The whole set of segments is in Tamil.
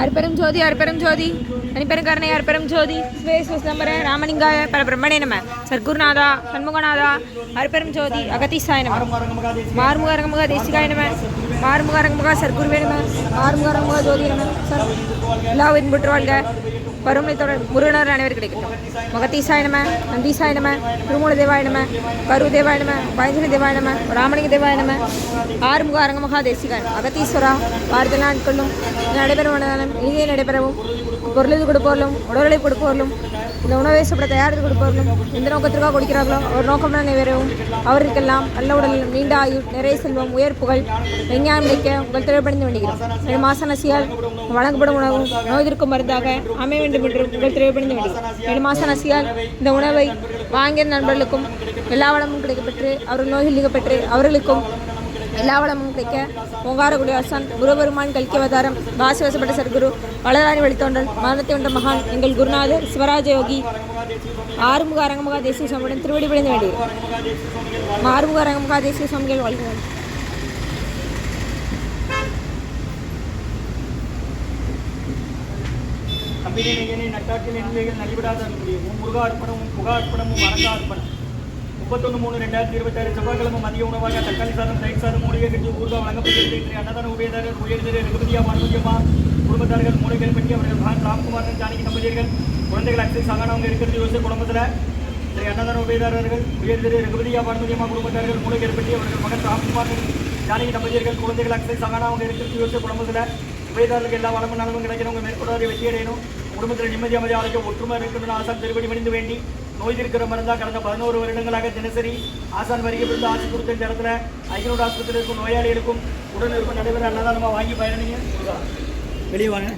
அற்பெரும் ஜோதி அற்பெரும் ஜோதி தனிப்பெருங்கருணை அற்பெரும் ஜோதி சிவம்பர ராமலிங்காய பரபிரம்மணே நம. சர்க்குருநாதா சண்முகநாதா அற்பெரும் ஜோதி அகதீசாய நம. மாறுமுக அரங்கமுக தேசிகாய நம. மாறுமுக அரங்கமுக சர்க்குருவே நம. மாறுமுக அரங்கமுக ஜோதி நம. எல்லா உயிரின் புற்று வாழ்க. பருமனை தொடர் முருகனர் அனைவரும் கிடைக்கட்டும். மகதீசாய நம. நந்தீசாய நம. திருமூல தேவாய நம. கரு தேவாய நம. பயஞ்சலி தேவாய நம. ராமலிங்க தேவாய நம. ஆறுமுக அரங்கமுக தேசிகாய அகதீஸ்வரா வார்த்தை நாட்களும் நடைபெறும் இனிதே நடைபெறவும் பொருளது கொடுப்பவர்களும் உடலை கொடுப்பவர்களும் இந்த உணவை சாப்பிட தயாரித்து கொடுப்பவர்களும் எந்த நோக்கத்திற்காக கொடுக்கிறார்களோ அவர் நோக்கம் நிறைவேறவும் அவர்களுக்கெல்லாம் நல்ல உடல் நீண்ட ஆயுள் நிறைய செல்வம் உயர் புகழ் விஞ்ஞானம் கிடைக்க உங்கள் திரைப்படைந்து வேண்டுகிறோம். மாசனசியால் வழங்கப்படும் உணவும் நோய்திருக்கும் மருந்தாக அமைய வேண்டும் என்று உங்கள் திரைப்படைந்து வேண்டுகிறோம். மாசனசியால் இந்த உணவை வாங்கிய நண்பர்களுக்கும் எல்லா வளமும் கிடைக்கப்பெற்று அவர்கள் நோய்கள் நீக்கப்பெற்று அவர்களுக்கும் எல்லா வளமும் கிடைக்க ஓங்காரகுடி ஆசான் குருபெருமான் கல்கியவதாரம் வாசிவசப்பட்ட சர்க்குரு வளராணி வழித்தோன்றல் மரணத்தை உண்ட மகான் எங்கள் குருநாதர் சிவராஜ யோகி ஆறுமுக அரங்கமுக தேசிய சுவாமியுடன் திருவடி பிடிந்து வேண்டுகிறோம். ஆறுமுக அரங்கமுக தேசிய சுவாமிகள் வாழ்கிறார். நட்டாற்றில் எண்ணிலைகள் நலிவிடாத முருகா அர்ப்பணமும் புகா அர்ப்பணமும் அரங்கா அர்ப்பணம் 31/3/2026 செவ்வாய்க்கிழமை மதிய உணவாக தக்காளி சாதம் தயிர் சாதம் மூலிகை கட்சி ஊர்கா வழங்கப்படுகிறது. இன்றைய அன்னதான உபயதாரர் உயர்திரு ரகுபதியா மாண்புஜமா குடும்பத்தார்கள் மூளைகள் பற்றி அவர்கள் மகன் ராம்குமார் ஜானகி தம்பதியர்கள் குழந்தைகள் அக்ஷய் சகானவங்க இருக்கிறது யோசிச்சு குடும்பத்தில் இன்றைய அன்னதான உபயதாரர்கள் உயர்திரு ரகுபதியா மாண்புஜமா குடும்பத்தார்கள் மூளைகள் பற்றி அவர்கள் மகன் ராம்குமார் ஜானகி தம்பதியர்கள் குழந்தைகள் அக்ஷய் சகானவங்க இருக்கிறது யோசிச்சு குடும்பத்தில் உபயதாரர்களுக்கு எல்லா வளமும் நலமும் கிடைக்கிறவங்க மேற்கொள்ளாத வெற்றி அடையணும். குடும்பத்தில் நிம்மதி அமைதியாக ஒற்றுமை இருக்கணும்னு ஆசான் திருப்படி மணிந்து வேண்டி நோய் இருக்கிற மருந்தா கடந்த 11 வருடங்களாக தினசரி ஆசான் வருகை பிறந்து ஆட்சி கொடுத்த இந்த இடத்துல ஐநூறு ஆஸ்பத்திரி இருக்கும் நோயாளிகளுக்கும் உடல் இருக்கும் நடைபெற அன்னதானமாக வாங்கி பயணிங்க. வெளியே வாங்க.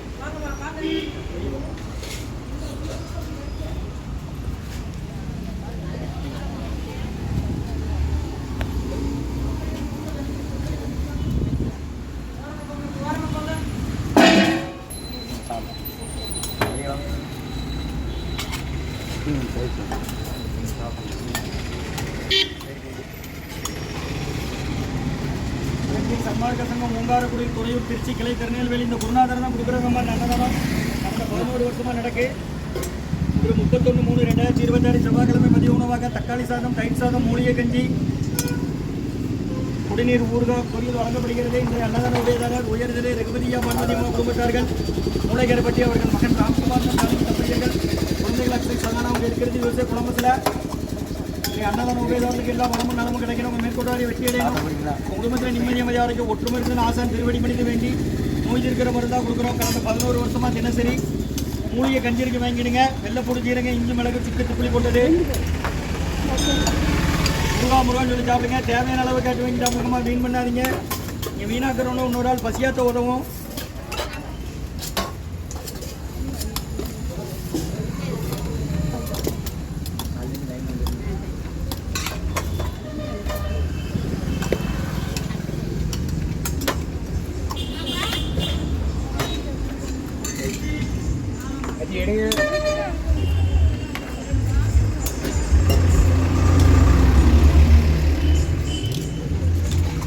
சன்மார்க்க சங்கம் ஓங்காரக்குடி துறையூர் திருச்சி கிளை திருநெல்வேலி இந்த குருநாதர் தான் கொடுக்குற மாதிரி அன்னதானம் கடந்த 11 வருஷமாக நடக்கு. ஒரு 31/3/2026 செவ்வாய்க்கிழமை மதிய உணவாக தக்காளி சாதம் தயிர் சாதம் மூலிகை கஞ்சி குடிநீர் ஊறுகாய் பொரியல் வழங்கப்படுகிறது. இன்றைய அன்னதான உபயதாரர் உயர்திரு ரகுபதியா மாண்புஜமா குடும்பத்தார்கள் மூளைகரை பற்றி அவர்கள் மகன் ராம்குமார் தம்பதியர்கள் குழந்தைகள் அக்ஷய் சகானவங்க இருக்கிறது யோசிய குடும்பத்தில் அன்னதான உபயதாரர்களுக்கு எல்லா வளமும் நலமும் கிடைக்கணும். உங்கள் மேற்கொண்டாடி வெற்றி அடையணும். குடும்பத்தில் நிம்மதி அமைதியாக வரைக்கும் ஒற்றுமை இருக்குன்னு ஆசான் திருவடி மணிந்து வேண்டி நோய் இருக்கிற மருந்தாக கொடுக்குறோம். கடந்த 11 வருஷமாக தினசரி மூலிகை கஞ்சிருக்கு வாங்கிடுங்க. வெள்ளைப்பூடு ஜீரகம் இஞ்சி மிளகு சிக்கு துப்புளி போட்டது முருகான்னு சொல்லி சாப்பிடுங்க. தேவையான அளவு கேட்டு வாங்கி சாப்பிடுங்கம்மா. வீண் பண்ணாதீங்க. நீங்கள் வீணாக்கிறவனும் இன்னொரு ஆள் பசியாத்த உதவும்.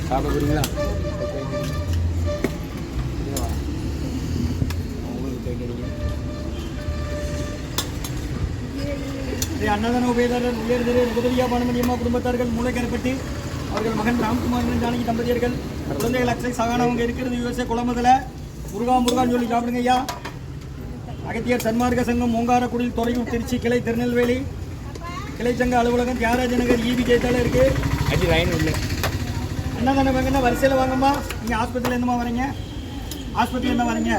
சாப்பிட போறீங்களா? அன்னதான உபயதாரர் உயர்திரு ரகுபதியா மாண்புஜமா குடும்பத்தார்கள் மூளைக்கரைப்பட்டி அவர்கள் மகன் ராம்குமார் ஜானகி தம்பதியர்கள் குழந்தைகள் அக்ஷய் சகானவங்க இருக்கிறது யுஎஸ்ஏ குளமதில் முருகான்னு சொல்லி சாப்பிடுங்க ஐயா. அகத்தியர் சன்மார்க்க சங்கம் ஓங்காரக்குடியில் துறையூர் திருச்சி கிளை திருநெல்வேலி கிளை சங்க அலுவலகம் தியாகராஜ நகர் இபி ஜெயத்தால இருக்கு. அன்னதானம் வாங்கன்னா வரிசையில் வாங்கம்மா. நீங்கள் ஆஸ்பத்திரியில் என்னமா வரீங்க? ஆஸ்பத்திரியில் என்ன வரீங்க?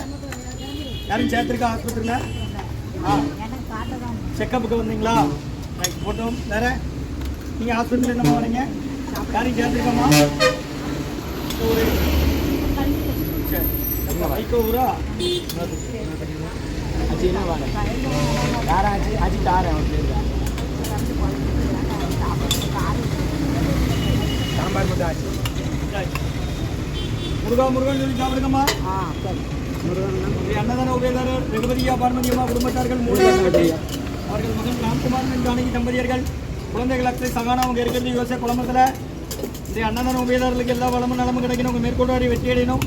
யாரும் சேர்த்துருக்கா ஆஸ்பத்திரியில்? செக்கப்புக்கு வந்தீங்களா? போட்டோம். வேற நீங்கள் ஆஸ்பத்திரியில் என்னமா வரீங்க? யாரையும் சேர்த்துருக்காம்மா? வைக்க ஊரா அஜி என்ன வாங்க யாரா அஜி தாரேன் சாம்பார் மட்டும் ஆச்சு. முருகான்னு சொல்லி சாப்பிடுங்கம்மா. அன்னதான உபயதாரர் ரகுபதியா பார்மதியம்மா குடும்பத்தார்கள் அவர்கள் மகன் ராம்குமார் ஜானகி தம்பதியர்கள் குழந்தைகள் அக்ஷய் சகானவங்க இருக்கிறது யோசிய குடும்பத்தில் இந்த அன்னதான உபயதாரர்களுக்கு எல்லா வளமும் நலமும் கிடைக்கணும். உங்கள் மேற்கொண்டாடி வெற்றி அடையணும்.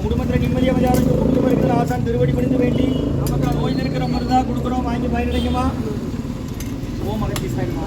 குடும்பத்தில் நிம்மதியாக பெருமான் திருவடி பணிந்து வேண்டி நமக்கு கோயில் இருக்கிற மாதிரி தான் கொடுக்குறோம், வாங்கி பயனடைக்குமா. ஓம் அகத்தீசாயமா.